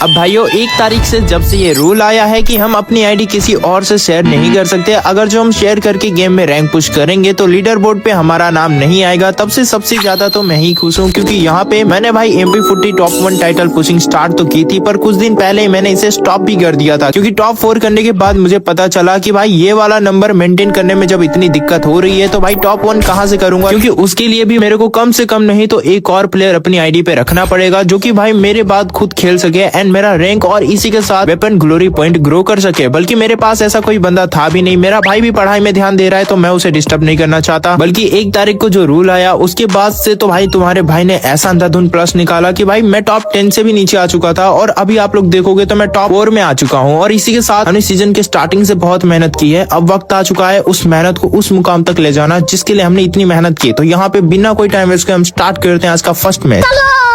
अब भाइयों 1 तारीख से जब से ये रूल आया है कि हम अपनी आईडी किसी और से शेयर नहीं कर सकते, अगर जो हम शेयर करके गेम में रैंक पुश करेंगे तो लीडर बोर्ड पे हमारा नाम नहीं आएगा। तब से सबसे ज्यादा तो मैं ही खुश हूँ, क्योंकि यहाँ पे मैंने भाई MP40 top 1 title pushing start तो की थी, पर कुछ दिन पहले ही मैंने इसे स्टॉप भी कर दिया था, क्योंकि टॉप 4 करने के बाद मुझे पता चला कि भाई ये वाला नंबर मेंटेन करने में जब इतनी दिक्कत हो रही है तो भाई टॉप 1 कहाँ से करूंगा, क्योंकि उसके लिए भी मेरे को कम से कम नहीं तो एक और प्लेयर अपनी आईडी पे रखना पड़ेगा जो कि भाई मेरे बाद खुद खेल सके एंड मेरा रैंक और इसी के साथ वेपन ग्लोरी पॉइंट ग्रो कर सके। बल्कि मेरे पास ऐसा कोई बंदा था भी नहीं, मेरा भाई भी पढ़ाई में ध्यान दे रहा है तो मैं उसे डिस्टर्ब नहीं करना चाहता। बल्कि 1 तारीख को जो रूल आया उसके बाद से तो भाई तुम्हारे भाई ने ऐसा अंधाधुंध प्लस निकाला कि भाई मैं टॉप 10 से भी नीचे आ चुका था और अभी आप लोग देखोगे तो मैं टॉप 4 में आ चुका हूँ। और इसी के साथ हमने सीजन के स्टार्टिंग से बहुत मेहनत की है, अब वक्त आ चुका है उस मेहनत को उस मुकाम तक ले जाना जिसके लिए हमने इतनी मेहनत की। तो यहाँ पे बिना कोई टाइम वेस्ट के हम स्टार्ट करते हैं आज का फर्स्ट मैच।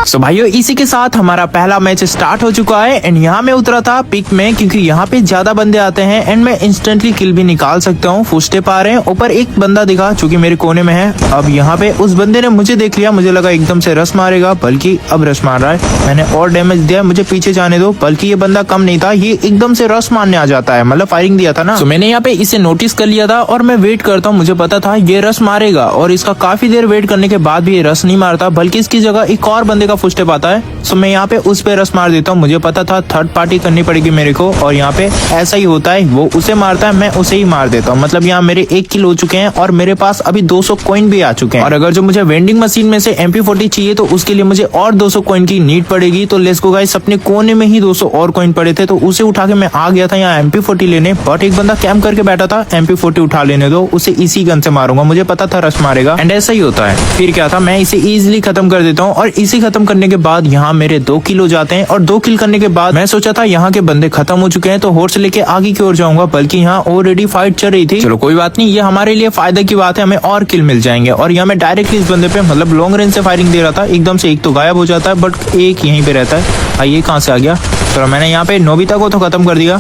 सो भाइयों इसी के साथ हमारा पहला मैच स्टार्ट हो चुका है एंड यहाँ में उतरा था पिक में, क्योंकि यहाँ पे ज्यादा बंदे आते हैं एंड मैं इंस्टेंटली किल भी निकाल सकता हूँ। फुटस्टेप आ रहे हैं, ऊपर एक बंदा दिखा जो कि मेरे कोने में है। अब यहाँ पे उस बंदे ने मुझे देख लिया, मुझे लगा एकदम से रश मारेगा, बल्कि अब रश मार रहा है। मैंने और डैमेज दिया, मुझे पीछे जाने दो। बल्कि ये बंदा कम नहीं था, ये एकदम से रश मारने आ जाता है, मतलब फायरिंग दिया था ना। तो मैंने यहाँ पे इसे नोटिस कर लिया था और मैं वेट करता हूँ, मुझे पता था ये रश मारेगा और इसका काफी देर वेट करने के बाद भी ये रश नहीं मारता, बल्कि इसकी जगह एक और बंदे का फुटस्टेप आता है। सो मैं यहाँ पे उस पे रश मार देता हूँ, मुझे पता था थर्ड पार्टी करनी पड़ेगी मेरे को और यहाँ पे ऐसा ही होता है, वो उसे मारता है मैं उसे ही मार देता हूँ। मतलब यहाँ मेरे 1 किल हो चुके हैं और मेरे पास अभी 200 कॉइन भी आ चुके हैं। और अगर जो मुझे वेंडिंग मशीन में से MP40 चाहिए तो उसके लिए मुझे और 200 कॉइन की नीड पड़ेगी। तो लेट्स गो गाइस, अपने कोने में ही 200 और कॉइन पड़े थे तो उसे उठा के मैं आ गया था यहाँ MP40 लेने, बट एक बंदा कैंप करके बैठा था। MP40 उठा लेने दो, उसे इसी गन से मारूंगा, मुझे पता था रश मारेगा एंड ऐसा ही होता है। फिर क्या था, मैं इसे इजिली खत्म कर देता हूँ और इसे खत्म करने के बाद यहाँ मेरे 2 किल हो जाते हैं। और 2 किल करने के बाद मैं सोचा था यहाँ के बंदे खत्म हो चुके हैं तो हॉर्स लेके आगे की ओर जाऊंगा, बल्कि यहाँ ऑलरेडी फाइट चल रही थी। चलो कोई बात नहीं, ये हमारे लिए फायदा की बात है, हमें और किल मिल जाएंगे। और यहाँ मैं डायरेक्टली इस बंदे पे मतलब लॉन्ग रेंज से फायरिंग दे रहा था, एकदम से एक तो गायब हो जाता है बट एक यहीं पे रहता है। भाई ये कहाँ से आ गया। चलो मैंने यहाँ पे नोबिता को तो खत्म कर दिया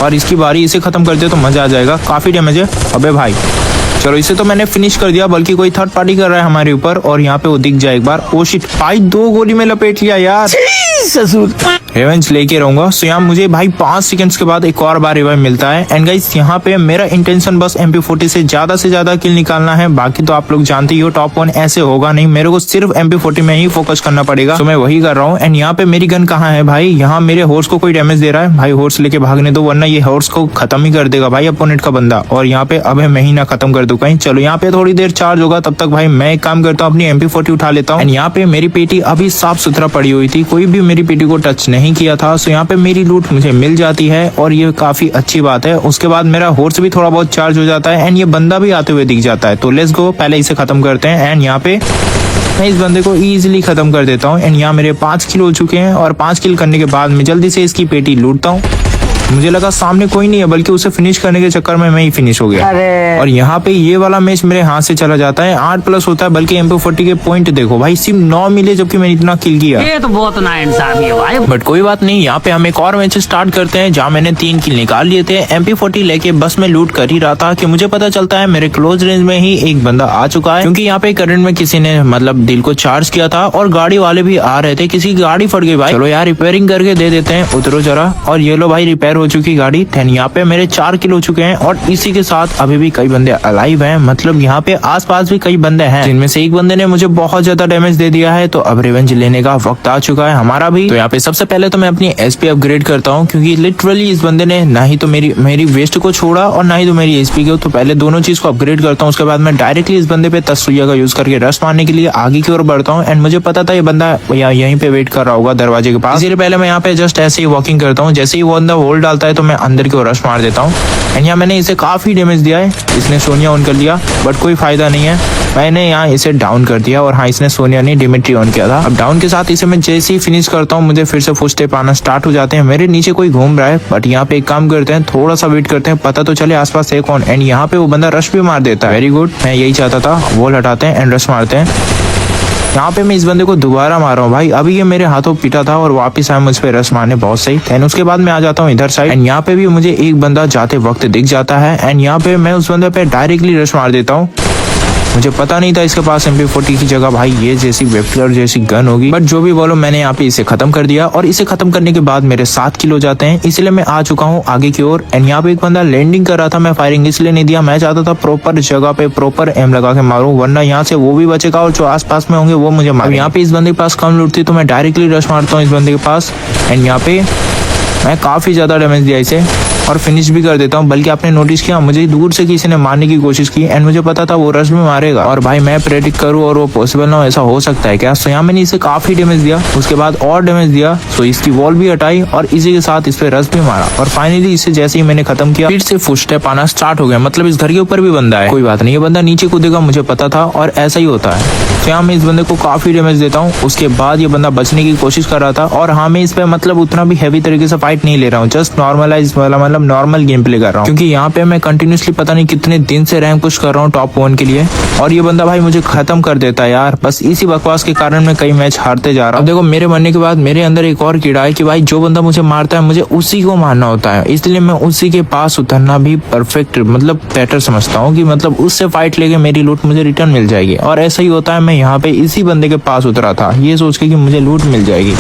और इसकी बारी, इसे खत्म कर दिया तो मजा आ जाएगा। काफी डैमेज है, अबे भाई चलो इसे तो मैंने फिनिश कर दिया, बल्कि कोई थर्ड पार्टी कर रहा है हमारे ऊपर और यहाँ पे वो दिख जाए एक बार। ओ शिट भाई, 2 गोली में लपेट लिया यार, ससुर रिवेंज लेके रहूंगा। सो यहाँ मुझे भाई 5 सेकंड्स के बाद एक और बार रिवाइव मिलता है एंड गाइस यहाँ पे मेरा इंटेंशन बस MP40 से ज्यादा किल निकालना है। बाकी तो आप लोग जानते ही हो टॉप 1 ऐसे होगा नहीं, मेरे को सिर्फ MP40 में ही फोकस करना पड़ेगा। तो मैं वही कर रहा हूँ। एंड यहाँ पे मेरी गन कहाँ है भाई, यहाँ मेरे हॉर्स को कोई डैमेज दे रहा है, भाई हॉर्स लेके भागने दो वरना ये हॉर्स को खत्म ही कर देगा भाई अपोनेंट का बंदा। और यहाँ पे अब मैं ही ना खत्म कर दूं कहीं। चलो यहाँ पे थोड़ी देर चार्ज होगा, तब तक भाई मैं एक काम करता हूँ, अपनी MP40 उठा लेता हूँ। एंड यहाँ पे मेरी पेटी अभी साफ सुथरा पड़ी हुई थी, कोई भी मेरी पेटी को टच नहीं किया था। सो यहाँ पे मेरी लूट मुझे मिल जाती है और ये काफी अच्छी बात है। उसके बाद मेरा हॉर्स भी थोड़ा बहुत चार्ज हो जाता है एंड ये बंदा भी आते हुए दिख जाता है। तो लेट्स गो, पहले इसे खत्म करते हैं एंड यहाँ पे मैं इस बंदे को इजीली खत्म कर देता हूँ। एंड यहाँ मेरे 5 किल हो चुके हैं और 5 किल करने के बाद मैं जल्दी से इसकी पेटी लूटता हूँ। मुझे लगा सामने कोई नहीं है, बल्कि उसे फिनिश करने के चक्कर में मैं ही फिनिश हो गया। और यहाँ पे ये वाला मैच मेरे हाथ से चला जाता है, 8+ होता है, बल्कि MP40 के पॉइंट देखो भाई सिर्फ 9 मिले जबकि मैंने इतना किल किया। ये तो बहुत नाइंसाफी है भाई। बट कोई बात नहीं, यहाँ पे हम एक और मैच स्टार्ट करते हैं जहाँ मैंने 3 किल निकाल लिए थे। MP40 लेके बस में लूट कर ही रहा था कि मुझे पता चलता है मेरे क्लोज रेंज में ही एक बंदा आ चुका है, क्योंकि यहाँ पे करंट में किसी ने मतलब दिल को चार्ज किया था और गाड़ी वाले भी आ रहे थे, किसी की गाड़ी फट गई भाई। चलो यार रिपेयरिंग करके दे देते हैं, उतरो जरा। और ये लो भाई रिपेयर हो चुकी गाड़ी। यहाँ पे मेरे 4 किल हो चुके हैं और इसी के साथ अभी भी कई बंदे अलाइव हैं, मतलब यहाँ पे आसपास भी कई बंदे हैं, जिनमें से एक बंदे ने मुझे बहुत ज्यादा डैमेज दे दिया है। तो अब रिवेंज लेने का वक्त आ चुका है हमारा भी। तो यहाँ पे सबसे पहले तो मैं अपनी SP अपग्रेड करता हूँ, क्योंकि लिटरली इस बंदे ने ना ही तो मेरी वेस्ट को छोड़ा और ना ही तो मेरी SP को। तो पहले दोनों चीज को अपग्रेड करता हूँ, उसके बाद मैं डायरेक्टली इस बंदे पे तस्वीर का यूज करके रश मारने के लिए आगे की ओर बढ़ता हूँ। एंड मुझे पता था ये बंदा यहीं पे वेट कर रहा होगा दरवाजे के पास, इसलिए पहले मैं यहाँ पे जस्ट ऐसे ही वॉकिंग करता हूँ। जैसे ही वो बंदा होल्ड डालता है तो मैं अंदर की ओर रश मार देता हूँ। एंड यहाँ मैंने इसे काफी डैमेज दिया है, इसने सोनिया ऑन कर लिया बट कोई फायदा नहीं है, मैंने यहाँ इसे डाउन कर दिया। और हाँ इसने सोनिया नहीं डिमिट्री ऑन किया था। अब डाउन के साथ इसे मैं जैसे ही फिनिश करता हूँ मुझे फिर से फुटस्टेप आना स्टार्ट हो जाते हैं। मेरे नीचे कोई घूम रहा है, बट यहाँ पे एक काम करते हैं, थोड़ा सा वेट करते हैं, पता तो चले आसपास है कौन। एंड यहाँ पे वो बंदा रश भी मार देता है, वेरी गुड, मैं यही चाहता था। वॉल हटाते हैं एंड रश मारते हैं। यहाँ पे मैं इस बंदे को दोबारा मार रहा हूँ भाई, अभी ये मेरे हाथों पीटा था और वापस आया मुझ पे रश मारने, बहुत सही। एंड उसके बाद मैं आ जाता हूँ इधर साइड एंड यहाँ पे भी मुझे एक बंदा जाते वक्त दिख जाता है एंड यहाँ पे मैं उस बंदे पे डायरेक्टली रश मार देता हूँ। मुझे पता नहीं था इसके पास MP40 की जगह भाई ये जैसी वेपलर जैसी गन होगी, बट जो भी बोलो मैंने यहाँ पे इसे खत्म कर दिया। और इसे खत्म करने के बाद मेरे 7 किल हो जाते हैं, इसलिए मैं आ चुका हूँ आगे की ओर। एंड यहाँ पे एक बंदा लैंडिंग कर रहा था, मैं फायरिंग इसलिए नहीं दिया, मैं चाहता था प्रॉपर जगह पे प्रॉपर एम लगा के मारूं, वरना यहाँ से वो भी बचेगा और जो आसपास में होंगे वो मुझे मारेंगे। यहाँ पे इस बंदे के पास कम लूट थी तो मैं डायरेक्टली रश मारता हूँ इस बंदे के पास। एंड यहाँ पे मैं काफी ज्यादा डैमेज दिया इसे और फिनिश भी कर देता हूँ। बल्कि आपने नोटिस किया मुझे दूर से किसी ने मारने की कोशिश की एंड मुझे पता था वो रश में मारेगा, और भाई मैं प्रेडिक्ट करूँ और वो पॉसिबल ना हो, ऐसा हो सकता है क्या? सो यहाँ मैंने इसे काफी डैमेज दिया, उसके बाद और डैमेज दिया, सो इसकी वॉल भी हटाई और इसी के साथ इस पे रश भी मारा। और फाइनली इसे जैसे ही मैंने खत्म किया फिर से फुटस्टेप आना स्टार्ट हो गया, मतलब इस घर के ऊपर भी बंदा है। कोई बात नहीं, ये बंदा नीचे कूदेगा मुझे पता था और ऐसा ही होता है। तो यहाँ मैं इस बंदे को काफी डैमेज देता हूँ, उसके बाद ये बंदा बचने की कोशिश कर रहा था। और हाँ मैं इस पे मतलब उतना भी हैवी तरीके से फाइट नहीं ले रहा हूँ, जस्ट नॉर्मलाइज वाला मतलब नॉर्मल गेम प्ले कर रहा हूँ, क्योंकि यहाँ पे मैं कंटिन्यूसली पता नहीं कितने दिन से रैंक पुश कर रहा हूँ टॉप 1 के लिए। और ये बंदा भाई मुझे खत्म कर देता है यार, बस इसी बकवास के कारण मैं कई मैच हारते जा रहा हूँ। अब देखो मेरे मरने के बाद मेरे अंदर एक और कीड़ा है कि भाई जो बंदा मुझे मारता है मुझे उसी को मारना होता है, इसलिए मैं उसी के पास उतरना भी परफेक्ट मतलब बेटर समझता हूँ कि मतलब उससे फाइट लेके मेरी लूट मुझे रिटर्न मिल जाएगी। और ऐसा ही होता है, मैं यहाँ पे इसी बंदे के पास उतरा था ये सोच के कि मुझे लूट मिल जाएगी,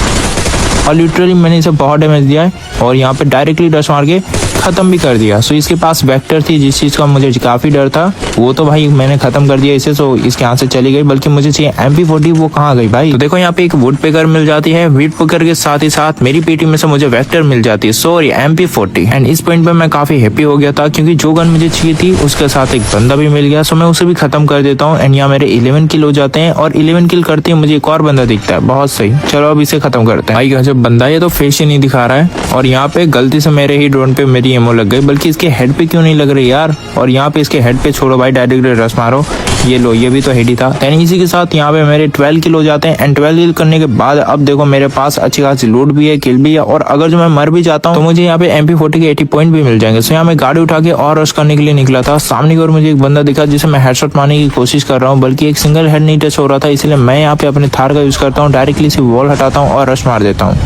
और लिटरली मैंने इसे बहुत डैमेज दिया है और यहाँ पे डायरेक्टली रश मार के खत्म भी कर दिया। सो इसके पास वेक्टर थी जिस चीज का मुझे काफी डर था, वो तो भाई मैंने खत्म कर दिया इसे, सो इसके हाथ से चली गई। बल्कि मुझे चाहिए MP40, वो कहाँ गई भाई? तो देखो यहाँ पे एक वुड पेकर मिल जाती है, वुड पेकर के साथ ही साथ मेरी पेटी में से मुझे वेक्टर मिल जाती है, सॉरी MP40। एंड इस पॉइंट पे मैं काफी हैप्पी हो गया था क्योंकि जो गन मुझे चाहिए थी उसके साथ एक बंदा भी मिल गया, सो मैं उसे भी खत्म कर देता हूँ। एंड यहाँ मेरे 11 किल हो जाते हैं और 11 किल करते ही मुझे एक और बंदा दिखता है, बहुत सही। चलो अब इसे खत्म करते हैं। भाई गजब बंदा है, ये तो फेस ही नहीं दिखा रहा है। और यहाँ पे गलती से मेरे ही ड्रोन पे मेरी एमो लग गई, बल्कि इसके हेड पे क्यों नहीं लग रही यार? और यहाँ पे इसके हेड पे छोड़ो भाई, डायरेक्ट रश मारो। ये लो, ये भी तो हेड ही था। एंड इसी के साथ यहाँ पे मेरे 12 किल हो जाते हैं। एंड 12 किल करने के बाद अब देखो मेरे पास अच्छी खासी लूट भी है, किल भी है, और अगर जो मैं मर भी जाता हूँ तो मुझे यहाँ पे MP40 के 80 पॉइंट भी मिल जाएंगे। सो यहाँ मैं गाड़ी उठा के और रश करने के लिए निकला था। सामने की ओर मुझे एक बंदा दिखा जिसे मैं हेडशॉट मारने की कोशिश कर रहा हूँ, बल्कि एक सिंगल हेड नहीं टच हो रहा था, इसलिए मैं यहाँ पे अपने थार का यूज करता हूँ, डायरेक्टली से वॉल हटाता हूँ और रश मार देता हूँ।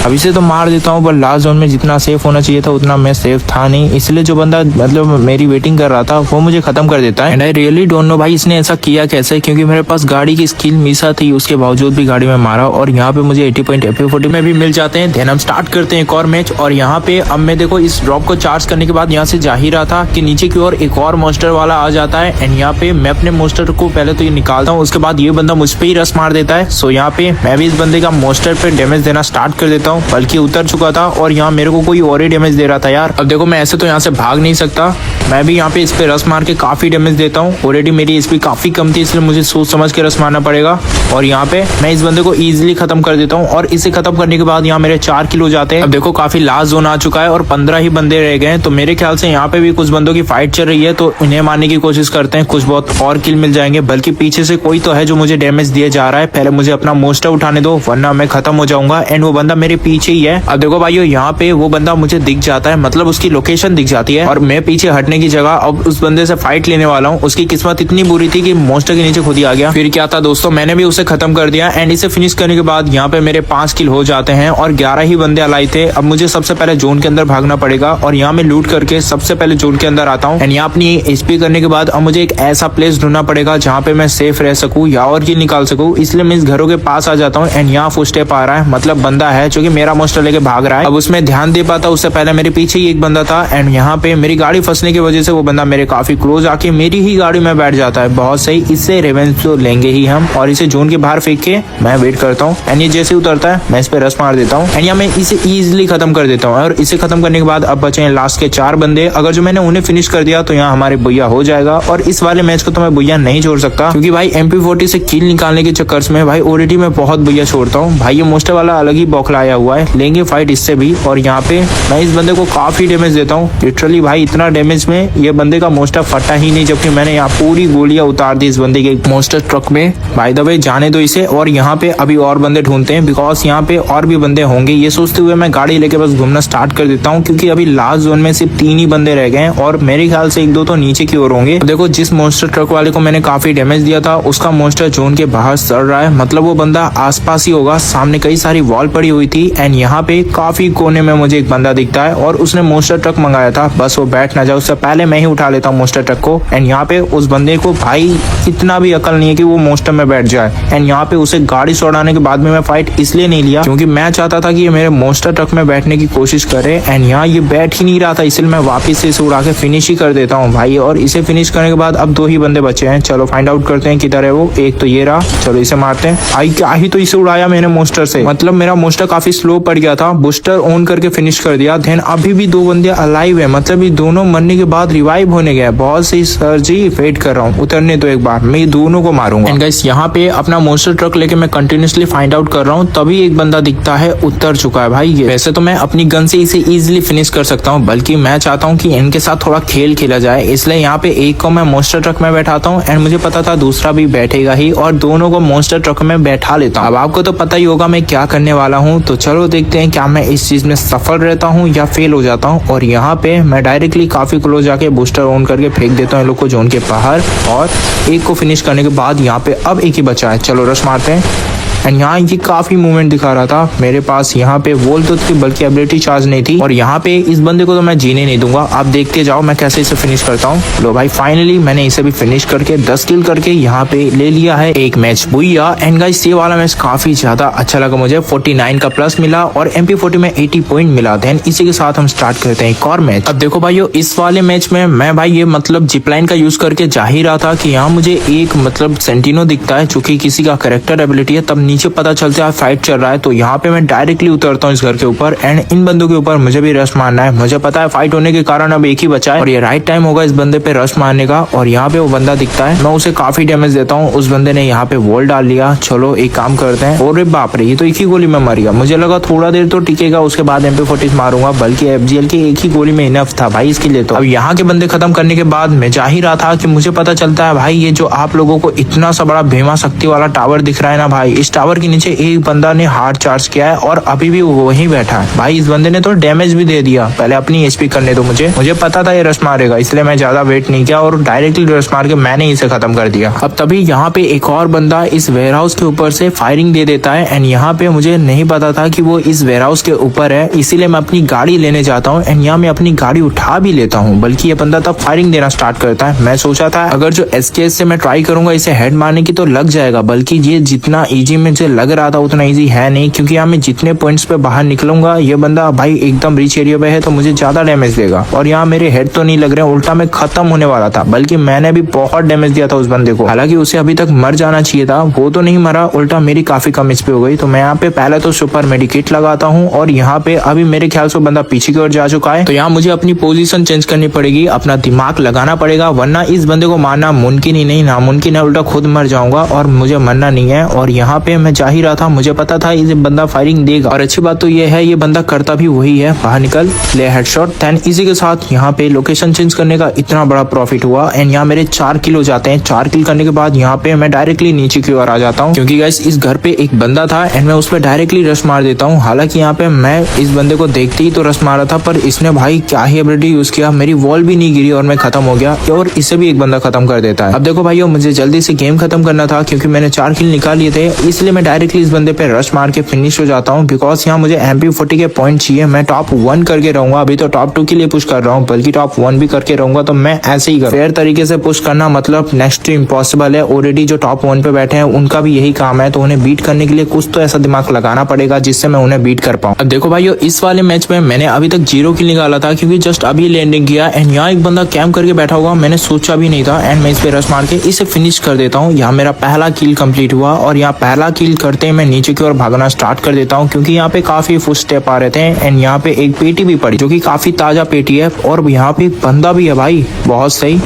अब इसे तो मार देता हूँ, पर लास्ट जोन में जितना सेफ होना चाहिए था उतना मैं सेफ था नहीं, इसलिए जो बंदा मतलब मेरी वेटिंग कर रहा था वो मुझे खत्म कर देता है। And I really don't know भाई इसने ऐसा किया कैसे, क्योंकि मेरे पास गाड़ी की स्किल मिसा थी, उसके बावजूद भी गाड़ी में मारा और यहाँ पे मुझे 80 पॉइंट MP40 में भी मिल जाते हैं। देन हम स्टार्ट करते हैं एक और मैच। और यहाँ पे अब मैं देखो इस ड्रॉप को चार्ज करने के बाद यहाँ से जा ही रहा था कि नीचे की ओर एक और मोस्टर वाला आ जाता है। एंड यहाँ पे मैं अपने मोस्टर को पहले तो ये निकालता हूँ, उसके बाद ये बंदा मुझ पे ही रस मार देता है। सो यहाँ पे मैं भी इस बंदे का मोस्टर पे डैमेज देना स्टार्ट कर देता हूँ, बल्कि उतर चुका था और यहाँ मेरे को कोई और ही डैमेज दे रहा था यार। अब देखो मैं ऐसे तो यहाँ से भाग नहीं सकता, मैं भी यहाँ पे इस पे रस मार के काफी डैमेज देता हूँ। ऑलरेडी मेरी एचपी काफी कम थी, इसलिए मुझे सोच समझ के रस मारना पड़ेगा। और यहाँ पे मैं इस बंदे को इजीली खत्म कर देता हूँ और इसे खत्म करने के बाद यहाँ मेरे 4 किल हो जाते हैं। अब देखो काफी लास्ट जोन आ चुका है और 15 ही बंदे रह गए हैं, तो मेरे ख्याल से यहाँ पे भी कुछ बंदों की फाइट चल रही है, तो उन्हें मारने की कोशिश करते हैं, कुछ बहुत और किल मिल जाएंगे। बल्कि पीछे से कोई तो है जो मुझे डैमेज दिए जा रहा है, पहले मुझे अपना मोस्टर उठाने दो वरना मैं खत्म हो जाऊंगा। एंड वो बंदा मेरे पीछे ही है। अब देखो भाइयों यहाँ पे वो बंदा मुझे दिख जाता है, मतलब उसकी लोकेशन दिख जाती है और मैं पीछे हटने की जगह अब उस बंदे से फाइट लेने वाला हूँ। उसकी किस्मत इतनी बुरी थी कि मोस्टर के नीचे खुद ही आ गया। फिर क्या था दोस्तों, मैंने भी उसे खत्म कर दिया। एंड इसे फिनिश करने के बाद यहाँ पे मेरे 5 किल हो जाते हैं और 11 ही बंदे अलाई थे। अब मुझे सबसे पहले जोन के अंदर भागना पड़ेगा और यहाँ मैं लूट करके सबसे पहले जोन के अंदर आता हूँ। एंड यहाँ अपनी एचपी करने के बाद अब मुझे एक ऐसा प्लेस ढूंढना पड़ेगा जहाँ पे मैं सेफ रह सकूँ या और किल निकाल सकूँ, इसलिए मैं इस घरों के पास आ जाता हूँ। एंड यहाँ फुटस्टेप आ रहा है, मतलब बंदा है जो कि मेरा मोस्टर लेके भाग रहा है। अब उसमें ध्यान दे पाता, उससे पहले मेरे पीछे ही एक बंदा था। एंड यहाँ पे मेरी गाड़ी फंसने की वजह से वो बंदा मेरे काफी क्लोज आके मेरी ही गाड़ी में बैठ जाता है। बहुत सही, इससे रिवेंज तो लेंगे ही हम। और इसे जोन के बाहर फेंक के मैं वेट करता हूँ। एंड ये जैसे उतरता है मैं इस पे रस मार देता हूँ। एंड यहाँ मैं इसे इजीली खत्म कर देता हूँ। और इसे खत्म करने के बाद अब बचे हैं लास्ट के 4 बंदे। अगर जो मैंने उन्हें फिनिश कर दिया तो यहाँ हमारे बुया हो जाएगा। और इस वाले मैच को तो मैं बुया नहीं छोड़ सकता, क्योंकि भाई MP40 से किल निकालने के चक्कर में भाई ऑलरेडी मैं बहुत बुया छोड़ता हूँ। भाई ये मोस्टर वाला अलग ही बौखलाया हुआ है, लेंगे फाइट इससे भी। और यहाँ पे मैं इस बंदे को काफी डैमेज देता हूँ, लिटरली भाई इतना डैमेज में ये बंदे का मोस्टर फटा ही नहीं, जबकि मैंने यहाँ पूरी गोलियां उतार दी इस बंदे के मोस्टर ट्रक में। बाय द वे जाने दो इसे, और यहाँ पे अभी और बंदे ढूंढते हैं, बिकॉज यहाँ पे और भी बंदे होंगे। ये सोचते हुए मैं गाड़ी लेके बस घूमना स्टार्ट कर देता हूँ, क्योंकि अभी लास्ट जोन में सिर्फ 3 ही बंदे रह गए हैं और मेरे ख्याल से 1-2 तो नीचे की ओर होंगे। देखो जिस मोस्टर ट्रक वाले को मैंने काफी डैमेज दिया था उसका मोस्टर जोन के बाहर चल रहा है, मतलब वो बंदा आसपास ही होगा। सामने कई सारी वॉल पड़ी हुई थी एंड यहाँ पे काफी कोने में मुझे एक बंदा दिखता है और उसने मोस्टर ट्रक मंगाया था। बस वो बैठ ना जाए उससे पहले मैं ही उठा लेता हूँ मोस्टर ट्रक को। एंड यहाँ पे उस बंदे को भाई इतना भी अकल नहीं है कि वो मोस्टर में बैठ जाए। एंड यहाँ पे उसे गाड़ी से उड़ाने के बाद में मैं फाइट इसलिए नहीं लिया क्योंकि मैं चाहता था कि ये मेरे मोस्टर ट्रक में बैठने की कोशिश करे। एंड यहाँ ये बैठ ही नहीं रहा था, इसलिए मैं वापस से इसे उड़ा के फिनिश ही कर देता हूँ भाई। और इसे फिनिश करने के बाद अब 2 ही बंदे बचे हैं। चलो फाइंड आउट करते हैं किधर है वो। एक तो ये रहा, चलो इसे मारते हैं। भाई क्या ही तो इसे उड़ाया मैंने मोस्टर से, मतलब मेरा मोस्टर काफी स्लो पड़ गया था। बूस्टर ऑन करके फिनिश कर दिया। देन अभी भी 2 बंदे अलाइव है, मतलब ये दोनों मरने के बाद रिवाइव होने गए। बहुत सही सर जी, वेट कर रहा हूँ उतरने तो एक बार, मैं दोनों को मारूंगा। एंड गाइस यहाँ पे अपना मोस्टर ट्रक लेके मैं कंटिन्यूसली फाइंड आउट कर रहा हूँ, तभी एक बंदा दिखता है उतर चुका है भाई ये। वैसे तो मैं अपनी गन से इसे इजीली फिनिश कर सकता हूँ, बल्कि मैं चाहता हूँ कि इनके साथ थोड़ा खेल खेला जाए, इसलिए यहाँ पे एक को मैं मोस्टर ट्रक में बैठाता हूँ। एंड मुझे पता था दूसरा भी बैठेगा ही और दोनों को मोस्टर ट्रक में बैठा लेता हूँ। अब आपको तो पता ही होगा मैं क्या करने वाला हूँ, तो चलो देखते हैं क्या मैं इस चीज में सफल रहता हूँ या फेल हो जाता हूँ। और यहाँ पे मैं डायरेक्टली काफी क्लोज जाके बूस्टर ऑन करके फेंक देता हूँ इन लोग को जोन के बाहर। और एक को फिनिश करने के बाद यहाँ पे अब एक ही बचा है, चलो रश मारते हैं। एंड यहाँ ये काफी मूवमेंट दिखा रहा था मेरे पास, यहाँ पे वोल्ट तो थी बल्कि एबिलिटी चार्ज नहीं थी। और यहाँ पे इस बंदे को तो मैं जीने नहीं दूंगा, आप देखते जाओ मैं कैसे इसे फिनिश करता हूँ। लो भाई फाइनली मैंने इसे भी फिनिश करके 10 किल करके यहाँ पे ले लिया है एक मैच बुइया। एंड गाइस ये वाला मैच काफी ज्यादा अच्छा लगा मुझे, 49 का प्लस मिला और MP40 में 80 पॉइंट मिला। देन इसी के साथ हम स्टार्ट करते हैं एक और मैच। अब देखो भाइयों इस वाले मैच में मैं भाई ये मतलब जिपलाइन का यूज करके जा ही रहा था कि यहाँ मुझे एक मतलब सेंटिनो दिखता है जो कि किसी का कैरेक्टर एबिलिटी है। तब नीचे पता चलता है फाइट चल रहा है, तो यहाँ पे मैं डायरेक्टली उतरता हूँ इस घर के ऊपर। एंड इन बंदों के ऊपर मुझे भी रश मारना है। मुझे पता है फाइट होने के कारण अब एक ही बचा है और ये राइट टाइम होगा इस बंदे पे रश मारने का। और यहाँ पे वो बंदा दिखता है, मैं उसे काफी डैमेज देता हूँ। उस बंदे ने यहाँ पे वॉल डाल लिया। चलो एक काम करते हैं। और बाप रे ये तो एक ही गोली में मर गया, मुझे लगा थोड़ा देर तो टिकेगा उसके बाद MP40 मारूंगा, बल्कि FGL की एक ही गोली में इनफ था भाई इसके लिए। तो अब यहाँ के बंदे खत्म करने के बाद मैं जा ही रहा था कि मुझे पता चलता है भाई ये जो आप लोगों को इतना सा बड़ा भीमा शक्ति वाला टावर दिख रहा है ना भाई, इस टावर के नीचे एक बंदा ने हार्ड चार्ज किया है और अभी भी वो वहीं बैठा है। भाई इस बंदे ने तो डैमेज भी दे दिया। पहले अपनी HP करने दो मुझे पता था ये रश मारेगा, इसलिए मैं ज्यादा वेट नहीं किया और डायरेक्टली रश मार के मैंने इसे खत्म कर दिया। अब तभी यहाँ पे एक और बंदा इस वेयर हाउस के ऊपर से फायरिंग दे देता है। एंड यहाँ पे मुझे नहीं पता था कि वो इस वेयर हाउस के ऊपर है, इसीलिए मैं अपनी गाड़ी लेने जाता हूँ। एंड यहाँ मैं अपनी गाड़ी उठा भी लेता हूँ, बल्कि ये बंदा तब फायरिंग देना स्टार्ट करता है। मैं सोचा था अगर जो SKS से मैं ट्राई करूंगा इसे हेड मारने की तो लग जाएगा, बल्कि ये जितना ईजी मुझे लग रहा था उतना ईजी है नहीं, क्योंकि यहाँ मैं जितने पॉइंट्स पे बाहर निकलूंगा ये बंदा भाई एकदम रिच एरिया पे है तो मुझे ज्यादा डैमेज देगा। और यहाँ मेरे हेड तो नहीं लग रहे, उल्टा मैं खत्म होने वाला था, बल्कि मैंने भी बहुत डैमेज दिया था उस बंदे को। हालांकि उसे अभी तक मर जाना चाहिए था, वो तो नहीं मरा, उल्टा मेरी काफी कम HP हो गई। तो मैं यहाँ पे पहले तो सुपर मेडिकेट लगाता हूँ और यहाँ पे अभी मेरे ख्याल से बंदा पीछे की ओर जा चुका है, तो यहाँ मुझे अपनी पोजीशन चेंज करनी पड़ेगी, अपना दिमाग लगाना पड़ेगा, वरना इस बंदे को मारना मुमकिन ही नहीं, नामुमकिन है, उल्टा खुद मर जाऊंगा और मुझे मरना नहीं है। और यहाँ पे मैं जा ही रहा था, मुझे पता था ये बंदा फायरिंग देगा और अच्छी बात तो ये है ये बंदा करता भी वही है, बाहर निकल ले हेडशॉट। देन इसी के साथ यहाँ पे लोकेशन चेंज करने का इतना बड़ा प्रॉफिट हुआ। एंड यहाँ मेरे 4 किल हो जाते हैं। 4 किल करने के बाद यहाँ पे मैं डायरेक्टली नीचे की ओर आ जाता हूँ, क्योंकि गाइस इस घर पे एक बंदा था एंड मैं उस पर डायरेक्टली रश मार देता हूँ। हालांकि यहाँ पे मैं इस बंदे को देखते ही तो रश मारा था, पर इसने भाई क्या ही एबिलिटी यूज किया, मेरी वॉल भी नहीं गिरी और मैं खत्म हो गया और इसे भी एक बंदा खत्म कर देता है। अब देखो भाइयों मुझे जल्दी से गेम खत्म करना था, क्योंकि मैंने 4 किल निकाल लिए थे, इसलिए मैं डायरेक्टली इस बंदे पे रश मार के फिनिश हो जाता हूँ। बिकॉज यहाँ मुझे MP40 के पॉइंट चाहिए, मैं टॉप 1 करके रहूंगा। अभी तो टॉप 2 के लिए पुश कर रहा हूँ, बल्कि टॉप 1 भी करके रहूंगा। तो मैं ऐसे ही फेयर तरीके से पुश करना मतलब नेक्स्ट टू इम्पॉसिबल है। ऑलरेडी जो टॉप 1 पे बैठे हैं उनका भी यही काम है, तो उन्हें बीट करने के लिए कुछ तो ऐसा दिमाग लगाना पड़ेगा जिससे मैं उन्हें बीट कर पाऊँ। अब देखो भाइयों इस वाले मैच में मैंने अभी तक 0 किल निकाला था, क्योंकि जस्ट अभी लैंडिंग किया। एंड यहाँ एक बंदा कैंप करके बैठा हुआ, मैंने सोचा भी नहीं था। एंड मैं इस पे रश मार के इसे फिनिश कर देता हूँ। यहाँ मेरा पहला किल कंप्लीट हुआ और यहाँ पहला किल करते ही मैं नीचे की ओर भागना स्टार्ट कर देता हूँ, क्योंकि यहाँ पे काफी फुट स्टेप आ रहे थे। एंड यहाँ पे एक पेटी भी पड़ी जो कि काफी ताजा पेटी है और यहाँ पे एक बंदा भी है भाई, बहुत सही,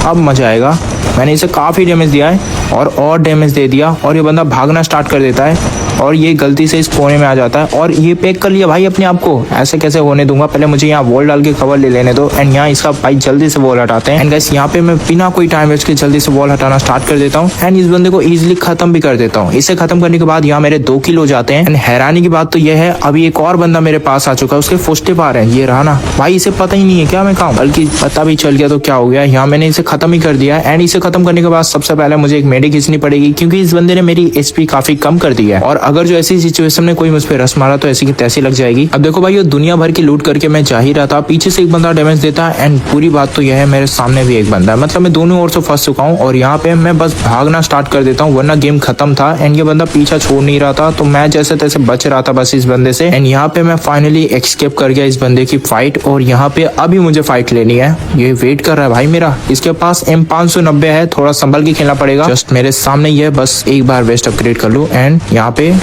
अब मजा आएगा। मैंने इसे काफी डैमेज दिया है और डैमेज दे दिया और ये बंदा भागना स्टार्ट कर देता है और ये गलती से इस कोने में आ जाता है और ये पैक कर लिया भाई अपने आप को। ऐसे कैसे होने दूंगा, पहले मुझे यहाँ वॉल डाल के कवर ले लेने दो। एंड यहाँ इसका भाई जल्दी से वॉल हटाते हैं। एंड गाइस यहाँ पे मैं बिना कोई टाइम वेस्ट के जल्दी से वॉल हटाना स्टार्ट कर देता हूँ एंड इस बंदे को इजिली खत्म भी कर देता हूँ। इसे खत्म करने के बाद यहाँ मेरे 2 किल हो जाते हैं। एंड हैरानी की बात तो यह है अभी एक और बंदा मेरे पास आ चुका है, उसके फुस्टेप आ रहे हैं। ये रहा ना भाई, इसे पता ही नहीं है क्या मैं खाऊं, बल्कि पता भी चल गया तो क्या हो गया। यहाँ मैंने इसे खत्म ही कर दिया। एंड इसे खत्म करने के बाद सबसे पहले मुझे एक मेडी खींचनी पड़ेगी, क्योंकि इस बंदे ने मेरी HP काफी कम कर दी है और अगर जो ऐसी सिचुएशन में कोई मुझ पे रस मारा तो ऐसी की तैसी लग जाएगी। अब देखो भाई, ये दुनिया भर की लूट करके मैं जा ही रहा था, पीछे से एक बंदा डैमेज देता है एंड पूरी बात तो यह है मेरे सामने भी एक बंदा है, मतलब मैं दोनों ओर से फंस चुका हूँ और यहाँ पे मैं बस भागना स्टार्ट कर देता हूँ वरना गेम खत्म था। एंड ये बंदा पीछा छोड़ नहीं रहा था, तो मैं जैसे तैसे बच रहा था बस इस बंदे से। एंड यहाँ पे मैं फाइनली एस्केप कर गया इस बंदे की फाइट, और यहाँ पे अभी मुझे फाइट लेनी है। ये वेट कर रहा है भाई मेरा, इसके पास M590 है, थोड़ा संभल के खेलना पड़ेगा। जस्ट मेरे सामने ये, बस एक बार वेस्ट अपग्रेड कर लूं। एंड यहाँ पे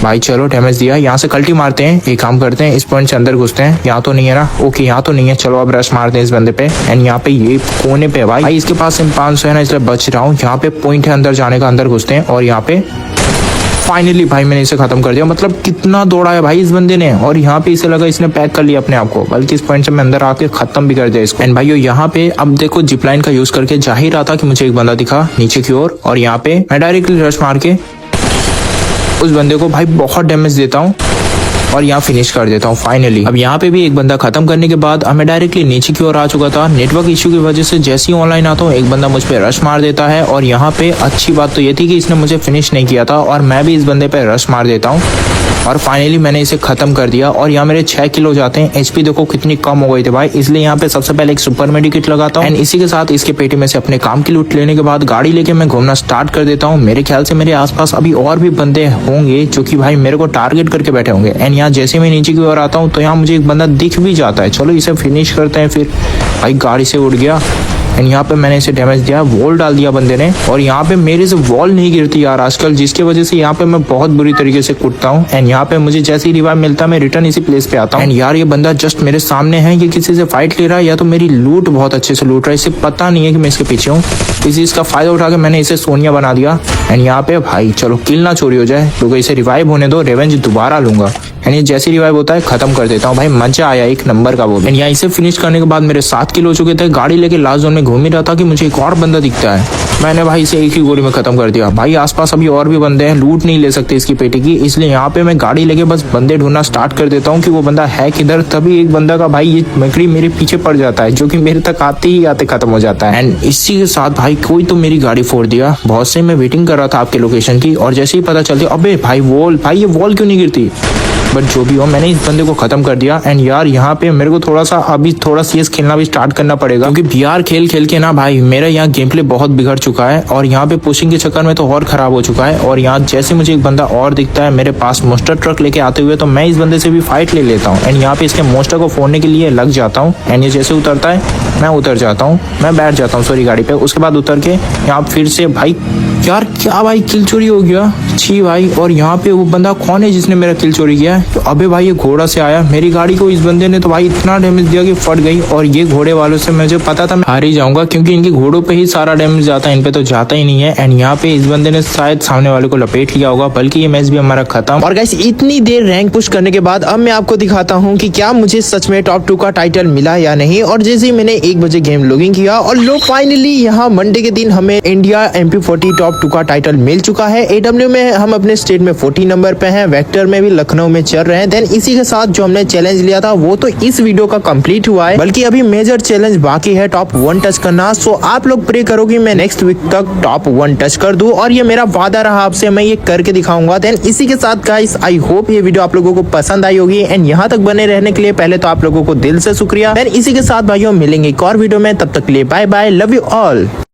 भाई चलो डैमेज दिया, यहाँ से कल्टी मारते हैं, एक काम करते हैं इस पॉइंट से अंदर घुसते हैं। यहाँ तो नहीं है ना, ओके यहाँ तो नहीं है, चलो अब रश मारते हैं इस बंदे पे। एंड यहाँ पे ये कोने पे भाई इसके पास M500 है ना, इसलिए बच रहा हूँ। यहाँ पे पॉइंट है अंदर जाने का, अंदर घुसते हैं और यहाँ पे फाइनली भाई मैंने इसे खत्म कर दिया। मतलब कितना दौड़ा है भाई इस बंदे ने, और यहाँ पे इसे लगा इसने पैक कर लिया अपने आप को, बल्कि इस पॉइंट से मैं अंदर आके खत्म भी कर दिया इसको। एंड भाइयों यहाँ पे अब देखो जिपलाइन का यूज करके जा ही रहा था कि मुझे एक बंदा दिखा नीचे की ओर, और यहाँ पे मैं डायरेक्टली रश मार के उस बंदे को भाई बहुत डैमेज देता हूँ और यहाँ फिनिश कर देता हूँ फाइनली। अब यहाँ पे भी एक बंदा खत्म करने के बाद मैं डायरेक्टली नीचे की ओर आ चुका था। नेटवर्क इश्यू की वजह से जैसे ही ऑनलाइन आता हूँ एक बंदा मुझ पे रश मार देता है, और यहाँ पे अच्छी बात तो ये थी कि इसने मुझे फिनिश नहीं किया था और मैं भी इस बंदे पे रश मार देता हूँ और फाइनली मैंने इसे खत्म कर दिया। और यहाँ मेरे 6 किलो जाते हैं, HP देखो कितनी कम हो गई थी भाई, इसलिए यहाँ पे सबसे पहले एक सुपर मेडिकेट लगाता हूँ। एंड इसी के साथ इसके पेटी में से अपने काम की लूट लेने के बाद गाड़ी लेके मैं घूमना स्टार्ट कर देता हूँ। मेरे ख्याल से मेरे आसपास अभी और भी बंदे होंगे जो कि भाई मेरे को टारगेट करके बैठे होंगे। एंड यहाँ जैसे मैं नीचे की ओर आता हूँ तो यहाँ मुझे एक बंदा दिख भी जाता है, चलो इसे फिनिश करते हैं। फिर भाई गाड़ी से उड़ गया एंड यहाँ पे मैंने इसे डैमेज दिया, वॉल डाल दिया बंदे ने, और यहाँ पे मेरे से वॉल नहीं गिरती यार आजकल, जिसकी वजह से यहाँ पे मैं बहुत बुरी तरीके से कूदता हूँ। एंड यहाँ पे मुझे जैसे ही रिवाइव मिलता है मैं रिटर्न इसी प्लेस पे आता हूँ। एंड यार ये बंदा जस्ट मेरे सामने है, ये किसी से फाइट ले रहा है या तो मेरी लूट बहुत अच्छे से लूट रहा है, इसे पता नहीं है कि मैं इसके पीछे हूँ। इस चीज का फायदा उठा के मैंने इसे सोनिया बना दिया। एंड यहाँ पे भाई चलो किल ना चोरी हो जाए, क्योंकि इसे रिवाइव होने दो, रेवेंज दोबारा लूंगा। एंड ये जैसे रिवाइव होता है खत्म कर देता हूँ भाई, मजा आया एक नंबर का वो। एंड यहाँ इसे फिनिश करने के बाद मेरे 7 किलो हो चुके थे। गाड़ी लेके लास्ट जोन में घूम ही रहा था कि मुझे एक और बंदा दिखता है, मैंने भाई इसे एक ही गोली में खत्म कर दिया। भाई आसपास अभी और भी बंदे हैं, लूट नहीं ले सकते इसकी पेटी की, इसलिए यहाँ पे मैं गाड़ी लेके बस बंदे ढूंढना स्टार्ट कर देता हूँ कि वो बंदा है किधर। तभी एक बंदा का भाई ये मकड़ी मेरे पीछे पड़ जाता है, जो कि मेरे तक आते ही आते खत्म हो जाता है। एंड इसी के साथ भाई कोई तो मेरी गाड़ी फोड़ दिया। बहुत से मैं वेटिंग कर रहा था आपके लोकेशन की, और जैसे ही पता चलती अबे भाई वॉल, भाई ये वॉल क्यों नहीं गिरती, बट जो भी हो मैंने इस बंदे को खत्म कर दिया। एंड यार यहाँ पे मेरे को थोड़ा सा अभी थोड़ा CS खेलना भी स्टार्ट करना पड़ेगा, क्योंकि VR खेल खेल के ना भाई मेरा यहाँ गेम प्ले बहुत बिगड़ चुका है, और यहाँ पे पुशिंग के चक्कर में तो और खराब हो चुका है। और यहाँ जैसे मुझे एक बंदा और दिखता है मेरे पास मोस्टर ट्रक लेके आते हुए, तो मैं इस बंदे से भी फाइट ले लेता हूँ। एंड यहाँ पे इसके मोस्टर को फोड़ने के लिए लग जाता हूँ। एंड ये जैसे उतरता है मैं उतर जाता हूँ, मैं बैठ जाता हूँ सॉरी गाड़ी पे। उसके बाद उतर के यहाँ फिर से भाई यार क्या भाई किल चोरी हो गया, छी भाई। और यहाँ पे वो बंदा कौन है जिसने मेरा किल चोरी किया है, तो अबे भाई ये घोड़ा से आया मेरी गाड़ी को, इस बंदे ने तो भाई इतना डैमेज दिया कि फट गई। और ये घोड़े वालों से मुझे पता था मैं हार ही जाऊंगा, क्योंकि इनके घोड़ों पे ही सारा डैमेज जाता है, इन पे तो जाता ही नहीं है। एंड यहाँ पे इस बंदे ने शायद सामने वाले को लपेट लिया होगा, बल्कि ये मैच भी हमारा खत्म। और गाइस इतनी देर रैंक पुश करने के बाद अब मैं आपको दिखाता हूँ कि क्या मुझे सच में टॉप 2 का टाइटल मिला या नहीं। और जैसे ही मैंने 1 बजे गेम लॉगिन किया और लो फाइनली यहाँ मंडे के दिन हमें इंडिया MP40 टॉप 2 का टाइटल मिल चुका है। AW में हम अपने स्टेट में 40 नंबर पे हैं, वेक्टर में भी लखनऊ में चल रहे हैं। देन इसी के साथ जो हमने चैलेंज लिया था वो तो इस वीडियो का कंप्लीट हुआ है, बल्कि अभी मेजर चैलेंज बाकी है टॉप 1 टच करना। सो आप लोग प्रे करो कि मैं नेक्स्ट वीक तक टॉप 1 टच कर दूं, और ये मेरा वादा रहा आपसे, मैं ये करके दिखाऊंगा। देन इसी के साथ गाइस आई होप ये वीडियो आप लोगों को पसंद आई होगी, एंड यहाँ तक बने रहने के लिए पहले तो आप लोगों को दिल से शुक्रिया। देन इसी के साथ भाइयों मिलेंगे एक और वीडियो में, तब तक के लिए bye bye, love you all.